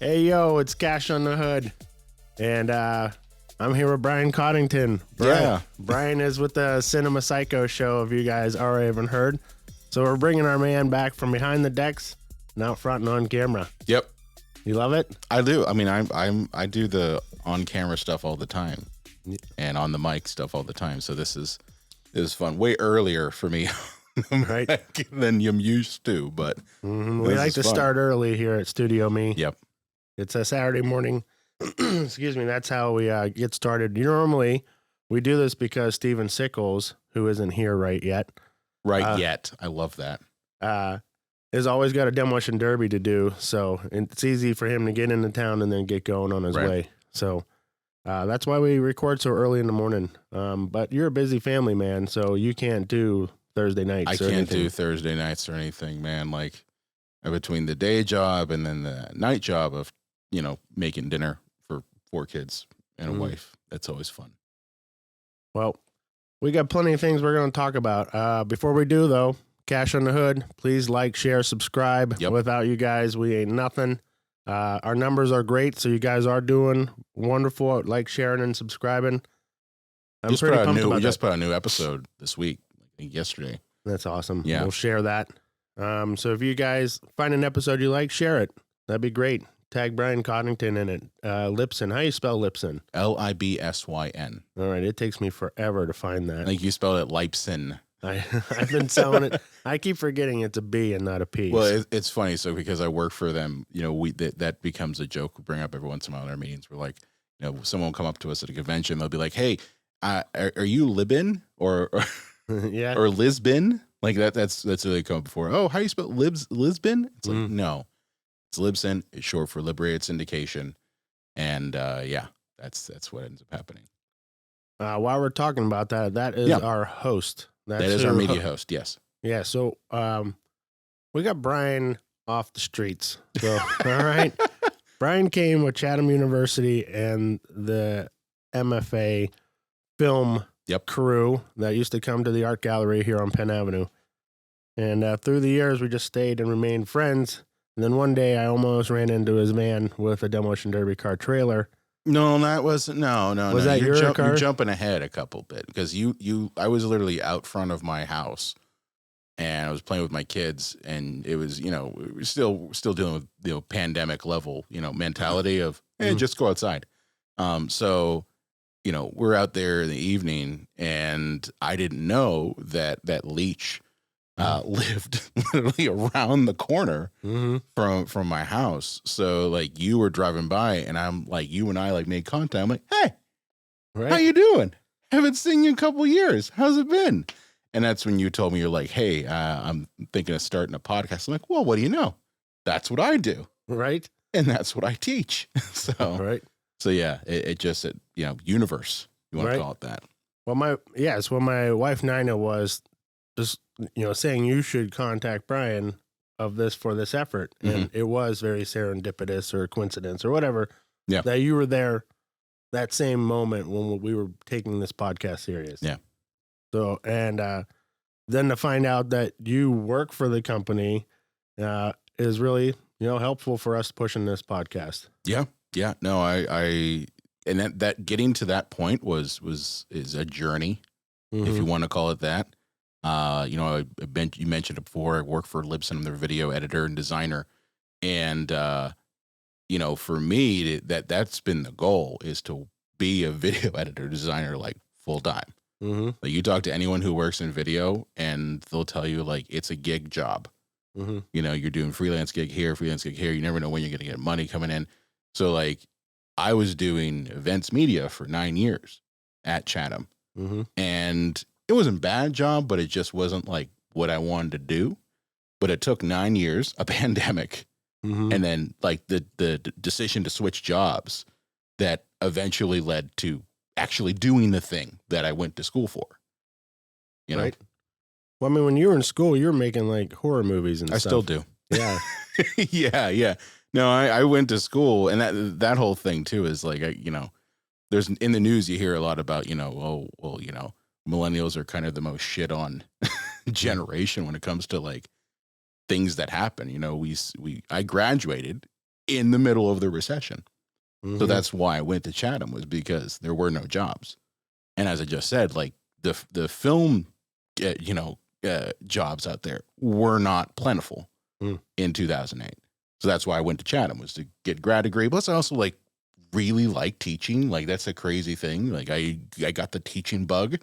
Hey, yo, it's Cash on the Hood. And I'm here with Brian Cottington. Brian is with the Cinema Psycho show, if you guys already haven't heard. So we're bringing our man back from behind the decks and out front and on camera. Yep. You love it? I do. I mean, I do the on-camera stuff all the time and on the mic stuff all the time. So this is fun. Way earlier for me right? than I'm used to, but we like to start early here at StudioME. Yep. It's a Saturday morning. Excuse me. That's how we get started. Normally, we do this because Steven Sickles, who isn't here yet. I love that. Has always got a demolition derby to do, so it's easy for him to get into town and then get going on his way. So that's why we record so early in the morning. But you're a busy family man, so you can't do Thursday nights. I can't do Thursday nights or anything, man. Like between the day job and then the night job of making dinner for 4 kids and a wife. That's always fun. Well, we got plenty of things we're going to talk about. Before we do, though, Cash on the Hood, please like, share, subscribe. Yep. Without you guys, we ain't nothing. Our numbers are great, so you guys are doing wonderful at like, sharing, and subscribing. I'm pretty pumped about that. We just put a new episode this week, I think yesterday. That's awesome. Yeah. We'll share that. So if you guys find an episode you like, share it. That'd be great. Tag Brian Cottington in it. Lipson. How you spell Lipson? Libsyn. All right. It takes me forever to find that. I think you spelled it Lipson. I've been selling it. I keep forgetting it's a B and not a P. Well, it's funny. So because I work for them, that becomes a joke we bring up every once in a while in our meetings. We're like, someone will come up to us at a convention. They'll be like, hey, are you Libin or yeah, or Lisbon? Like that's what they come up before. Oh, how do you spell Lisbon? It's like, no. It's Libsyn. It's short for Liberated Syndication, and that's what ends up happening. While we're talking about that, that is our host. That is our media host. Yes. Yeah. So we got Brian off the streets. So all right, Brian came with Chatham University and the MFA film crew that used to come to the art gallery here on Penn Avenue, and through the years we just stayed and remained friends. And then one day I almost ran into his van with a demolition derby car trailer. No, that wasn't. No. Was that your car? You're jumping ahead a couple bit because I was literally out front of my house and I was playing with my kids and it was, we were still dealing with, pandemic level, mentality of, hey, just go outside. So, we're out there in the evening and I didn't know that leech lived literally around the corner from my house. So like you were driving by and I'm like, you and I like made contact. I'm like, hey, how you doing? Haven't seen you in a couple of years. How's it been? And that's when you told me, you're like, hey, I'm thinking of starting a podcast. I'm like, well, what do you know? That's what I do. Right. And that's what I teach. So yeah, it just, universe, you want to call it that. Well, my wife Nina was just, saying you should contact Brian for this effort. And it was very serendipitous or coincidence or whatever that you were there that same moment when we were taking this podcast serious. Yeah. So, and then to find out that you work for the company is really, helpful for us pushing this podcast. Yeah. Yeah. No, I and that getting to that point is a journey, if you want to call it that. You mentioned it before. I work for Libsyn. I'm their video editor and designer. And, for me, that's been the goal is to be a video editor designer, like full time. Like you talk to anyone who works in video and they'll tell you like, it's a gig job. You're doing freelance gig here. You never know when you're going to get money coming in. So like I was doing events media for 9 years at Chatham and it wasn't a bad job, but it just wasn't like what I wanted to do. But it took 9 years, a pandemic, and then like the decision to switch jobs that eventually led to actually doing the thing that I went to school for. Right. Well, I mean, when you were in school, you were making like horror movies and stuff. I still do. Yeah. Yeah. No, I went to school and that whole thing too is like, there's in the news, you hear a lot about, millennials are kind of the most shit on generation when it comes to like things that happen. I graduated in the middle of the recession. Mm-hmm. So that's why I went to Chatham, was because there were no jobs. And as I just said, like the film, jobs out there were not plentiful in 2008. So that's why I went to Chatham, was to get grad degree. Plus I also like really like teaching. Like that's a crazy thing. Like I got the teaching bug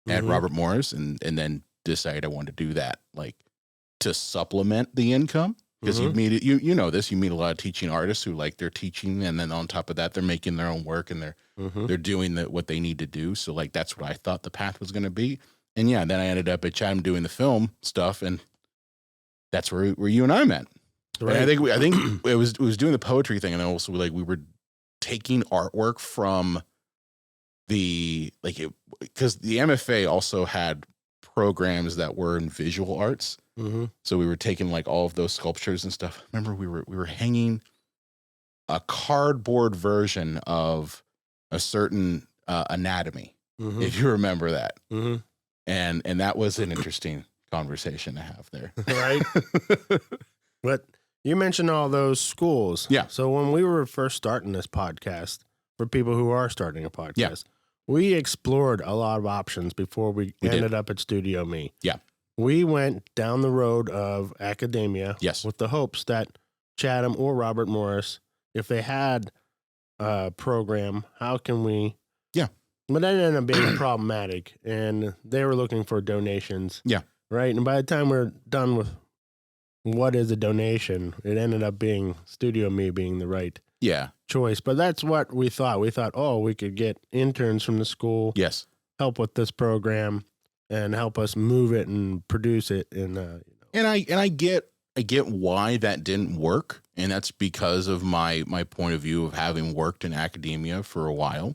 at Robert Morris and then decided I wanted to do that, like to supplement the income. Because you meet you know this, you meet a lot of teaching artists who like they're teaching, and then on top of that, they're making their own work and they're doing what they need to do. So like that's what I thought the path was going to be. And yeah, then I ended up at Chatham doing the film stuff, and that's where you and I met. Right. And I think it was doing the poetry thing, and then also like we were taking artwork from because the MFA also had programs that were in visual arts. So we were taking like all of those sculptures and stuff. Remember we were hanging a cardboard version of a certain anatomy, if you remember that. And that was an interesting conversation to have there. Right. But you mentioned all those schools. Yeah. So when we were first starting this podcast, for people who are starting a podcast, we explored a lot of options before we ended up at StudioME. Yeah. We went down the road of academia with the hopes that Chatham or Robert Morris, if they had a program, how can we? Yeah. But that ended up being problematic, and they were looking for donations. Yeah. Right. And by the time we're done with what is a donation, it ended up being StudioME being the right choice. But that's what we thought. We thought, we could get interns from the school. Yes. Help with this program. And help us move it and produce it, and I get why that didn't work, and that's because of my point of view of having worked in academia for a while.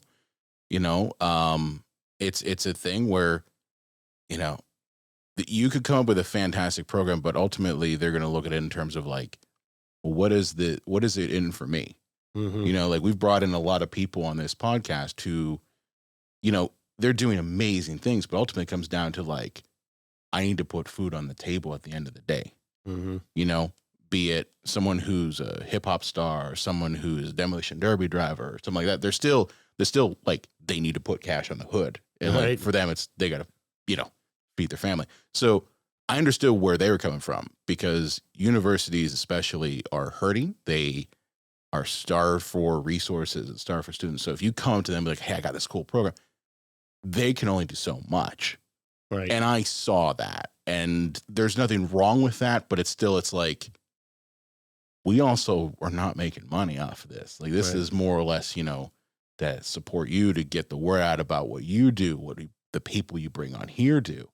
It's a thing where, you could come up with a fantastic program, but ultimately they're going to look at it in terms of like, what is it in for me? Like we've brought in a lot of people on this podcast who, they're doing amazing things, but ultimately it comes down to like, I need to put food on the table at the end of the day. Be it someone who's a hip hop star or someone who's a demolition derby driver or something like that. They're still like, they need to put cash on the hood. And like for them, they got to, feed their family. So I understood where they were coming from, because universities especially are hurting. They are starved for resources and starved for students. So if you come to them like, hey, I got this cool program, they can only do so much. Right. And I saw that, and there's nothing wrong with that, but it's like, we also are not making money off of this. Like this is more or less, that support you to get the word out about what you do, what the people you bring on here do.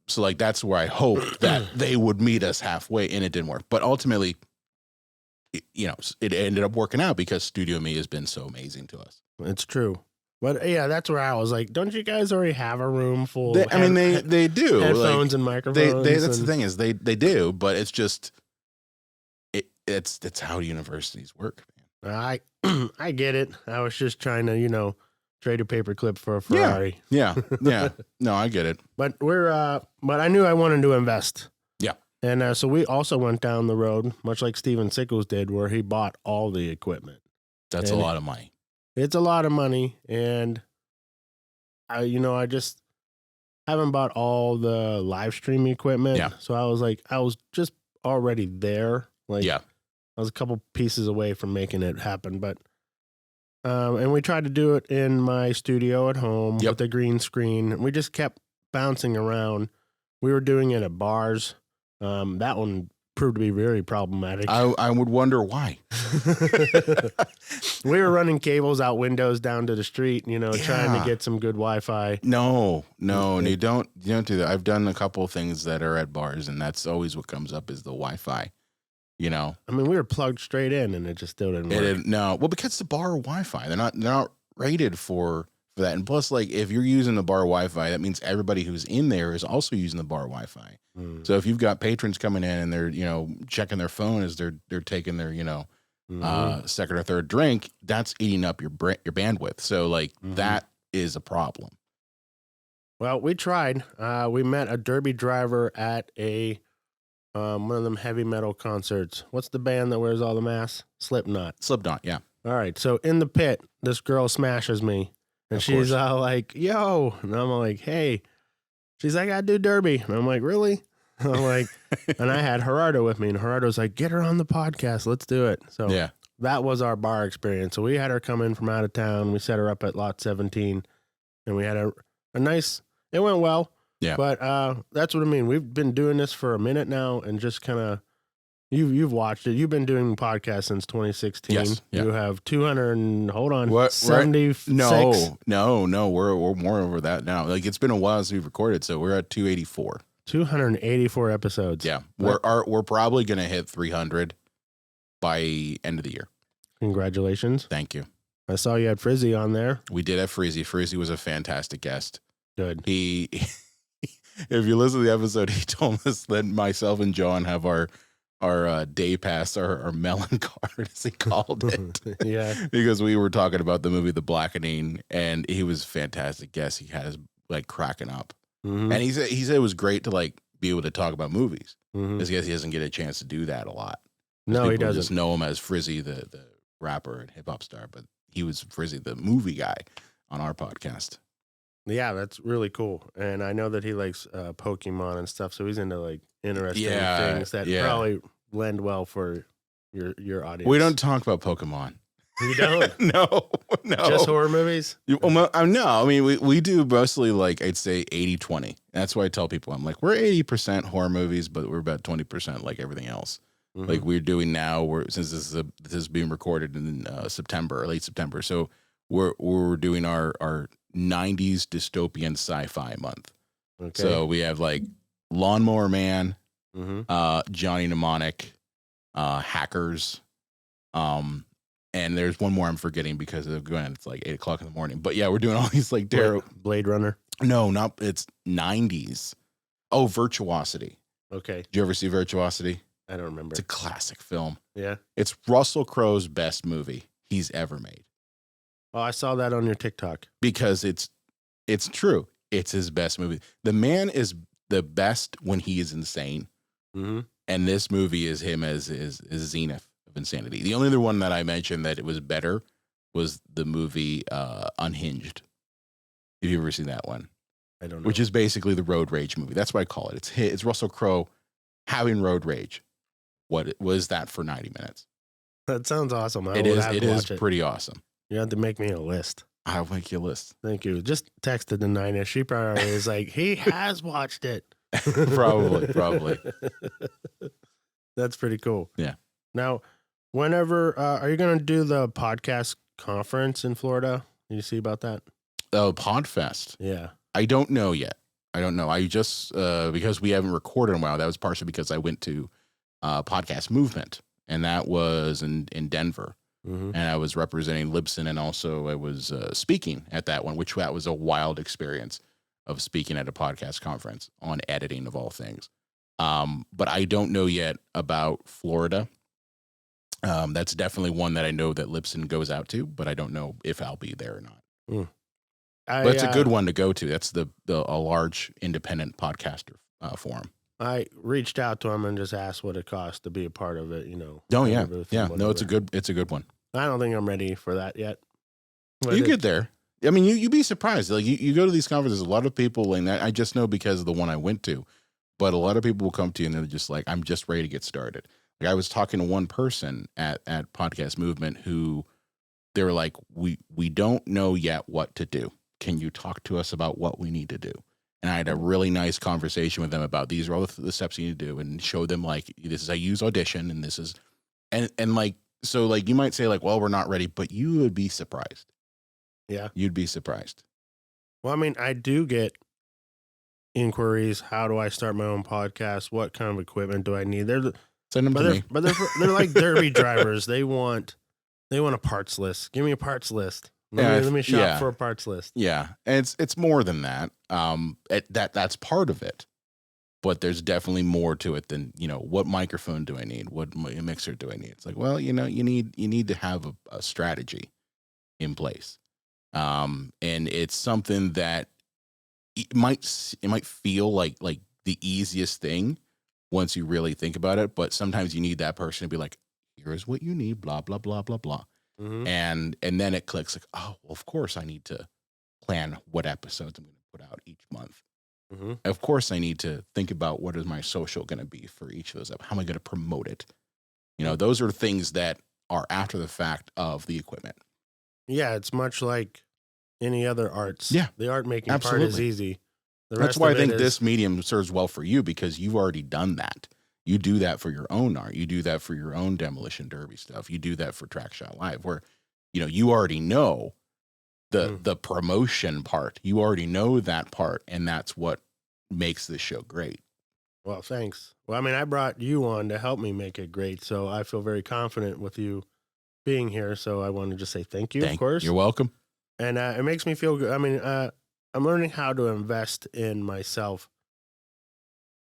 So like, that's where I hope that they would meet us halfway, and it didn't work. But ultimately, it ended up working out because StudioME has been so amazing to us. It's true. But yeah, that's where I was like, don't you guys already have a room full? They do. Headphones and microphones. That's the thing is they do, but it's just, it's how universities work. Man. I get it. I was just trying to, trade a paperclip for a Ferrari. Yeah. No, I get it. But but I knew I wanted to invest. Yeah. And so we also went down the road, much like Steven Sickles did, where he bought all the equipment. That's a lot of money. It's a lot of money, and I just haven't bought all the live stream equipment. Yeah. So I was just already there. Like, I was a couple pieces away from making it happen, but and we tried to do it in my studio at home with the green screen. We just kept bouncing around. We were doing it at bars. That one proved to be very problematic. I would wonder why. We were running cables out windows down to the street, trying to get some good Wi-Fi. No, you don't do that. I've done a couple of things that are at bars, and that's always what comes up is the Wi-Fi. I mean, we were plugged straight in, and it just still didn't work. No, well, because the bar Wi-Fi, they're not rated for that. And plus, like, if you're using the bar Wi-Fi, that means everybody who's in there is also using the bar Wi-Fi. So if you've got patrons coming in and they're, checking their phone as they're taking their, second or third drink, that's eating up your bandwidth. So like that is a problem. Well, we tried. We met a derby driver at a one of them heavy metal concerts. What's the band that wears all the masks? Slipknot. Yeah. All right. So in the pit, this girl smashes me, and she's like, "Yo," and I'm like, "Hey." She's like, "I do derby," and I'm like, "Really?" I'm like, and I had Gerardo with me, and Gerardo's like, "Get her on the podcast. Let's do it." So that was our bar experience. So we had her come in from out of town. We set her up at lot 17, and we had a nice. It went well. Yeah. But that's what I mean. We've been doing this for a minute now, and just kind of you've watched it. You've been doing podcasts since 2016. Yes. Yeah. You have 200 and hold on, what 76. No, we're more over that now. Like it's been a while since we've recorded, so we're at 284. 284 episodes. Yeah. We're probably gonna hit 300 by end of the year. Congratulations. Thank you. I saw you had Frizzy on there. We did have Frizzy. Frizzy was a fantastic guest. Good. He if you listen to the episode, he told us that myself and John have our day pass, our melon card, as he called it. Yeah. Because we were talking about the movie The Blackening, and he was a fantastic guest. He had us like cracking up. Mm-hmm. And he said it was great to like be able to talk about movies. Mm-hmm. Because he doesn't get a chance to do that a lot. No, he doesn't. Just know him as Frizzy, the rapper and hip hop star, but he was Frizzy, the movie guy, on our podcast. Yeah, that's really cool. And I know that he likes Pokemon and stuff, so he's into like interesting things that probably lend well for your audience. We don't talk about Pokemon. You don't? No. Just horror movies? No, I mean, we do mostly like, I'd say 80-20. That's why I tell people, I'm like, we're 80% horror movies, but we're about 20% like everything else. Mm-hmm. Like we're doing now, since this is being recorded in September or late September. So we're doing our 90s dystopian sci-fi month. Okay. So we have like Lawnmower Man, Johnny Mnemonic, Hackers, and there's one more I'm forgetting because it's like 8:00 in the morning. But yeah, we're doing all these like Blade Runner. No, it's 90s. Oh, Virtuosity. Okay. Did you ever see Virtuosity? I don't remember. It's a classic film. Yeah. It's Russell Crowe's best movie he's ever made. Oh, I saw that on your TikTok. Because it's true. It's his best movie. The man is the best when he is insane. Mm-hmm. And this movie is him as zenith of insanity. The only other one that I mentioned that it was better was the movie Unhinged. Have you ever seen that one? I don't know. Which is basically the road rage movie. That's what I call it. It's Russell Crowe having road rage. What was that for 90 minutes? That sounds awesome. It is pretty awesome. You have to make me a list. I'll make you a list. Thank you. Just texted the Nina. She probably is like, he has watched it. Probably. That's pretty cool. Yeah. Now, whenever, are you going to do the podcast conference in Florida? Did you see about that? Oh, Podfest. Yeah. I don't know yet. I don't know. I just, because we haven't recorded in a while, that was partially because I went to Podcast Movement, and that was in Denver. Mm-hmm. And I was representing Libsyn, and also I was speaking at that one, that was a wild experience of speaking at a podcast conference on editing of all things. But I don't know yet about Florida. That's definitely one that I know that Libsyn goes out to, but I don't know if I'll be there or not. Mm. But it's a good one to go to. That's a large independent podcaster forum. I reached out to him and just asked what it costs to be a part of it, you know. Oh yeah. Yeah. No, it's a good one. I don't think I'm ready for that yet. You get there. I mean, you'd be surprised. Like you go to these conferences, a lot of people, and I just know because of the one I went to, but a lot of people will come to you and they're just like, I'm just ready to get started. Like I was talking to one person at Podcast Movement who they were like, we don't know yet what to do. Can you talk to us about what we need to do? And I had a really nice conversation with them about these are all the steps you need to do, and show them like, this is, I use Audition, and this is, and like, so like, you might say like, well, we're not ready, but you would be surprised. Yeah. You'd be surprised. Well, I mean, I do get inquiries. How do I start my own podcast? What kind of equipment do I need? Send them to me. But they're like derby drivers. They want a parts list. Give me a parts list. Let me shop for a parts list. Yeah. And it's more than that. That's part of it. But there's definitely more to it than, you know, what microphone do I need? What mixer do I need? It's like, well, you know, you need to have a strategy in place. And it's something that it might feel like the easiest thing, once you really think about it. But sometimes you need that person to be like, here's what you need, blah, blah, blah, blah, blah. Mm-hmm. And then it clicks like, oh, well, of course I need to plan what episodes I'm going to put out each month. Mm-hmm. Of course I need to think about what is my social going to be for each of those. How am I going to promote it? You know, those are things that are after the fact of the equipment. Yeah, it's much like any other arts. Yeah, the art making absolutely. part is easy. That's why I think this medium serves well for you, because you've already done that. You do that for your own art. You do that for your own Demolition Derby stuff. You do that for Track Shot Live, where, you know, you already know the promotion part. You already know that part, and that's what makes this show great. Well, thanks. Well, I mean, I brought you on to help me make it great, so I feel very confident with you being here. So I want to just say thank you, of course. You're welcome. And it makes me feel good. I mean, I'm learning how to invest in myself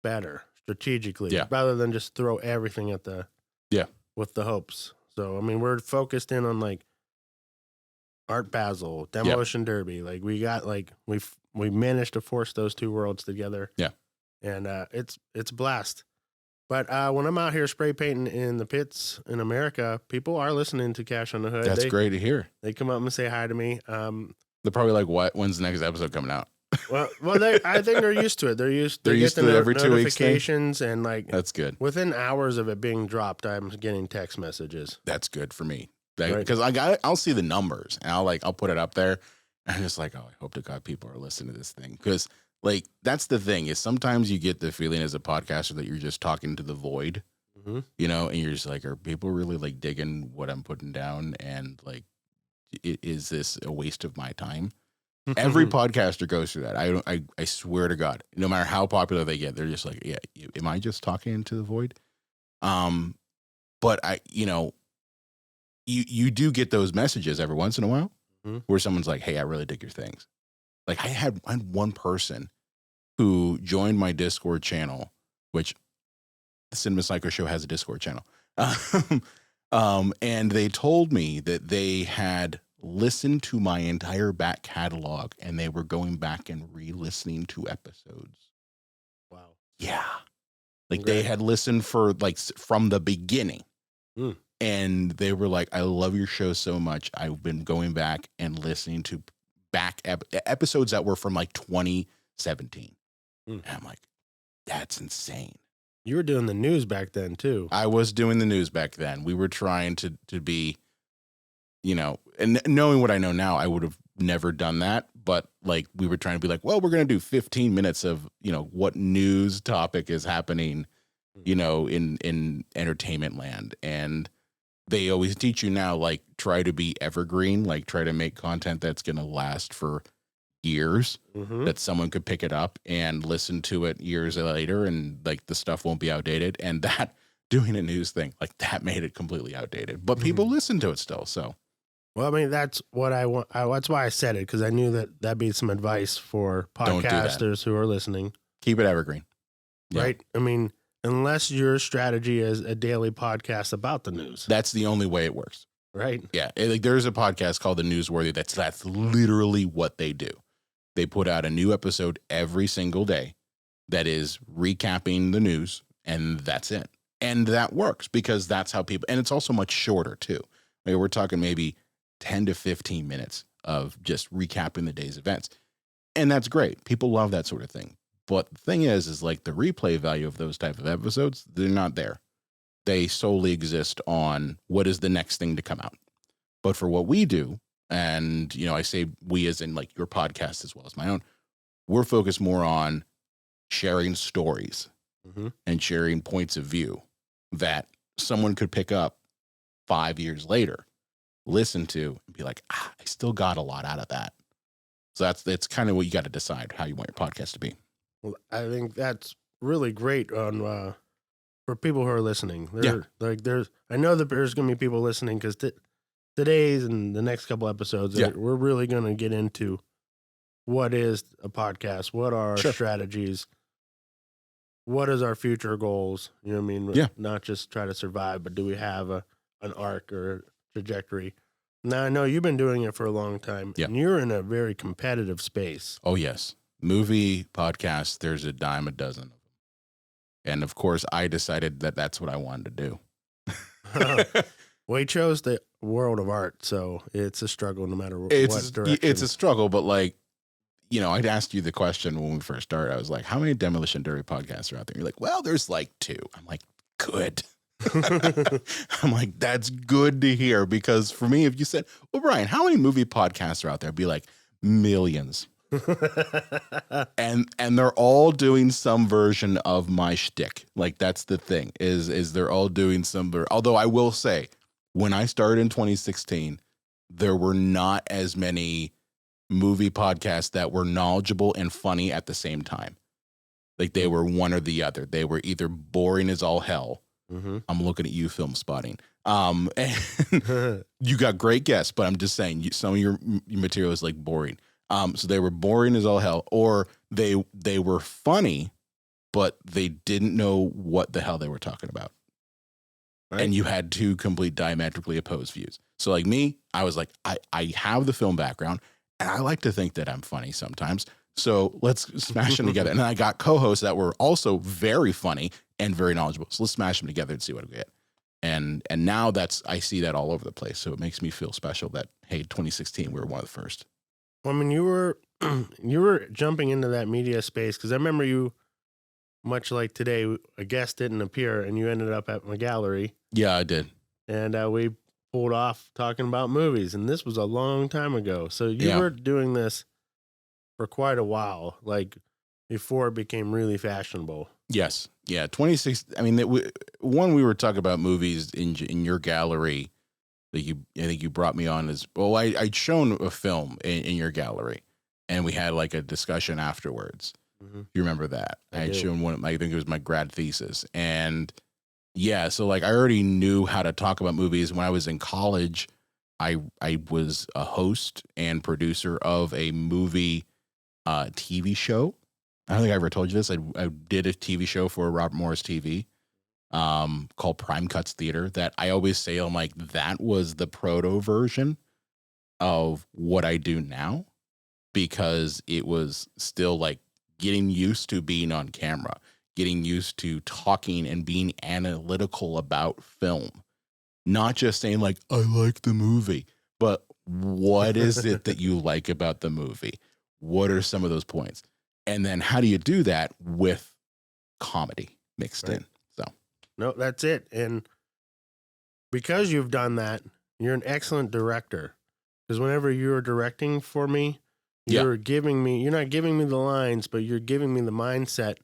better, strategically, rather than just throw everything at with the hopes. So, I mean, we're focused in on like Art Basel, Demolition Derby. Like we got we managed to force those two worlds together. Yeah. And it's a blast. But when I'm out here spray painting in the pits in America, people are listening to Cash on the Hood. That's great to hear. They come up and say hi to me. They're probably like, "What? When's the next episode coming out?" Well, I think they're used to it. They're used to the every 2 weeks notifications, and like that's good. Within hours of it being dropped, I'm getting text messages. That's good for me, because I'll see the numbers and I'll put it up there, and I'm just like, oh, I hope to God people are listening to this thing, because like that's the thing is sometimes you get the feeling as a podcaster that you're just talking to the void, you know, and you're just like, are people really like digging what I'm putting down, and like, is this a waste of my time? Every podcaster goes through that. I swear to God, no matter how popular they get, they're just like, yeah, am I just talking into the void? But you do get those messages every once in a while where someone's like, hey, I really dig your things. Like I had one person who joined my Discord channel, which the Cinema Psycho Show has a Discord channel. And they told me that they had listened to my entire back catalog and they were going back and re-listening to episodes. Wow. Yeah. Like they had listened for like from the beginning. And they were like, I love your show so much. I've been going back and listening to back episodes that were from like 2017. And I'm like, that's insane. You were doing the news back then too. I was doing the news back then. We were trying to be, you know, and knowing what I know now, I would have never done that. But like, we were trying to be like, well, we're going to do 15 minutes of, you know, what news topic is happening, you know, in entertainment land. And they always teach you now, like, try to be evergreen, like try to make content that's going to last for years, that someone could pick it up and listen to it years later. And like the stuff won't be outdated. And that doing a news thing, like that made it completely outdated, but people listen to it still. So. Well, I mean, that's what I want. That's why I said it, because I knew that'd be some advice for podcasters who are listening. Keep it evergreen. Right? Yeah. I mean, unless your strategy is a daily podcast about the news. That's the only way it works. Right? Yeah. Like there's a podcast called The Newsworthy. That's literally what they do. They put out a new episode every single day that is recapping the news, and that's it. And that works because that's how people, and it's also much shorter too. I mean, we're talking maybe 10 to 15 minutes of just recapping the day's events. And that's great. People love that sort of thing. But the thing is like the replay value of those type of episodes, they're not there. They solely exist on what is the next thing to come out. But for what we do, and, you know, I say we as in like your podcast as well as my own, we're focused more on sharing stories and sharing points of view that someone could pick up 5 years later, listen to, and be like, I still got a lot out of that. So that's kind of what you got to decide how you want your podcast to be. Well, I think that's really great on for people who are listening. I know that there's going to be people listening because today's and the next couple episodes, we're really going to get into what is a podcast, what are our strategies, what is our future goals. You know what I mean? Yeah. Not just try to survive, but do we have an arc or a trajectory? Now, I know you've been doing it for a long time, and you're in a very competitive space. Oh, yes. Movie podcasts, there's a dime a dozen of them. And of course, I decided that that's what I wanted to do. Well, he chose the world of art, so it's a struggle no matter what direction. It's a struggle, but like, you know, I'd asked you the question when we first started. I was like, how many Demolition Derby podcasts are out there? You're like, well, there's like 2. I'm like, good. I'm like, that's good to hear, because for me, if you said, well, Brian, how many movie podcasts are out there? I'd be like, millions. and they're all doing some version of my shtick. Like, that's the thing, is they're all doing although I will say, when I started in 2016, there were not as many movie podcasts that were knowledgeable and funny at the same time. Like, they were one or the other. They were either boring as all hell. Mm-hmm. I'm looking at you, Film Spotting. And you got great guests, but I'm just saying, some of your material is like boring. So they were boring as all hell, or they were funny, but they didn't know what the hell they were talking about. Right. And you had 2 complete diametrically opposed views. So like me, I was like, I have the film background, and I like to think that I'm funny sometimes. So let's smash them together. And then I got co-hosts that were also very funny and very knowledgeable. So let's smash them together and see what we get. And now I see that all over the place. So it makes me feel special that, hey, 2016, we were one of the first. Well, I mean, you were jumping into that media space, because I remember you, much like today, a guest didn't appear and you ended up at my gallery. Yeah, I did. And we pulled off talking about movies, and this was a long time ago. So you were doing this for quite a while, like before it became really fashionable. Yes. Yeah. 2016. I mean, we were talking about movies in your gallery. I think you brought me on as well. I'd shown a film in your gallery, and we had like a discussion afterwards. Mm-hmm. You remember that? I had shown I think it was my grad thesis. And yeah, so like, I already knew how to talk about movies. When I was in college, I was a host and producer of a movie TV show. I don't think I ever told you this. I did a TV show for Robert Morris TV. Called Prime Cuts Theater, that I always say, I'm like, that was the proto version of what I do now, because it was still like getting used to being on camera, getting used to talking and being analytical about film, not just saying like, I like the movie, but what is it that you like about the movie? What are some of those points? And then how do you do that with comedy mixed in? No, that's it. And because you've done that, you're an excellent director. Because whenever you're directing for me, you're not giving me the lines, but you're giving me the mindset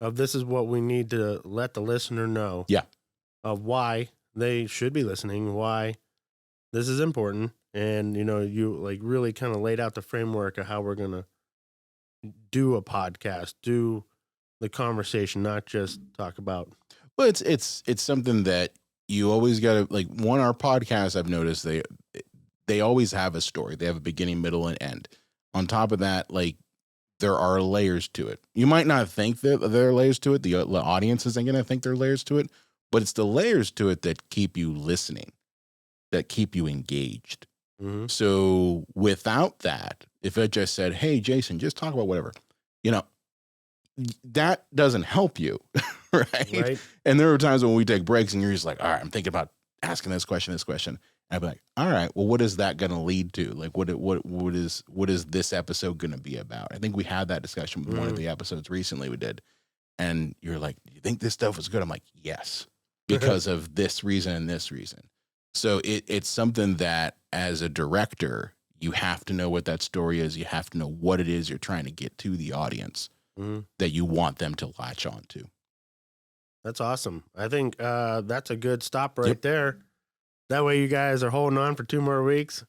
of, this is what we need to let the listener know. Yeah. Of why they should be listening, why this is important. And, you like really kind of laid out the framework of how we're going to do a podcast, do the conversation, not just talk about. Well, it's something that you always got to, like, our podcasts, I've noticed they always have a story. They have a beginning, middle, and end. On top of that, like, there are layers to it. You might not think that there are layers to it. The audience isn't going to think there are layers to it, but it's the layers to it that keep you listening, that keep you engaged. Mm-hmm. So without that, if it just said, hey, Jason, just talk about whatever, that doesn't help you. Right. And there are times when we take breaks and you're just like, all right, I'm thinking about asking this question. And I'd be like, all right, well, what is that going to lead to? Like, what is this episode going to be about? I think we had that discussion with one of the episodes recently we did. And you're like, do you think this stuff was good? I'm like, yes, because of this reason and this reason. So it's something that as a director, you have to know what that story is. You have to know what it is you're trying to get to the audience that you want them to latch on to. That's awesome. I think that's a good stop right there. That way you guys are holding on for 2 more weeks.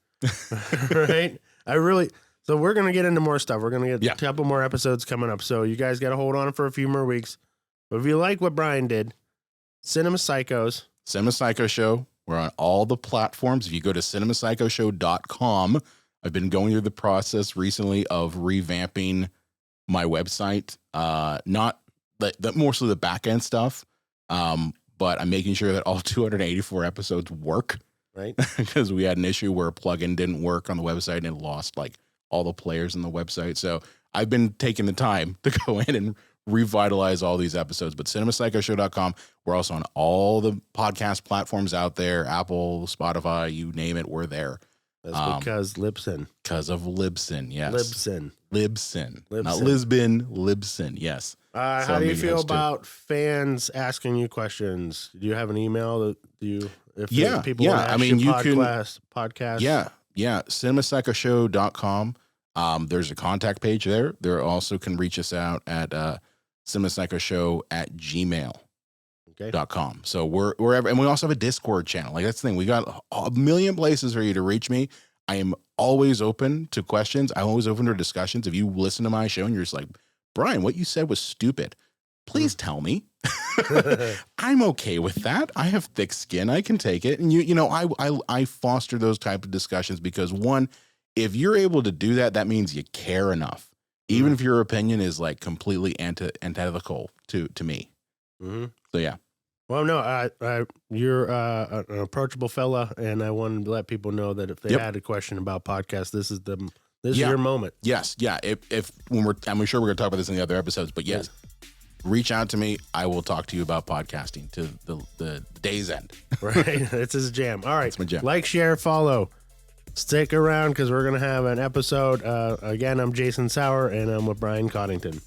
Right? So we're going to get into more stuff. We're going to get a couple more episodes coming up. So you guys got to hold on for a few more weeks. But if you like what Brian did, Cinema Psychos. Cinema Psycho Show. We're on all the platforms. If you go to cinemapsychoshow.com, I've been going through the process recently of revamping my website. Not mostly the back end stuff. But I'm making sure that all 284 episodes work. Right. Because we had an issue where a plugin didn't work on the website and it lost like all the players in the website. So I've been taking the time to go in and revitalize all these episodes. But cinemapsychoshow.com. We're also on all the podcast platforms out there, Apple, Spotify, you name it, we're there. That's because Libsyn. Because of Libsyn, yes. Libsyn. Not Lisbon, Libsyn, yes. How do you feel about fans asking you questions? Do you have an email that people want to ask you podcast? Yeah. cinemapsychoshow.com. There's a contact page there. There also can reach us out at cinemapsychoshow@gmail.com. So we're wherever, and we also have a Discord channel. Like, that's the thing. We got a million places for you to reach me. I am always open to questions. I'm always open to discussions. If you listen to my show and you're just like, Brian, what you said was stupid, please tell me. I'm okay with that. I have thick skin. I can take it. And I foster those type of discussions because, one, if you're able to do that, that means you care enough, even if your opinion is like completely antithetical to me. So yeah. Well, no, you're an approachable fella, and I wanted to let people know that if they had a question about podcasts, this is your moment. Yes, yeah. If when I'm sure we're going to talk about this in the other episodes, but yes, reach out to me. I will talk to you about podcasting to the day's end. Right, it's his jam. All right, it's my jam. Like, share, follow. Stick around because we're going to have an episode. Again, I'm Jason Sauer, and I'm with Brian Cottington.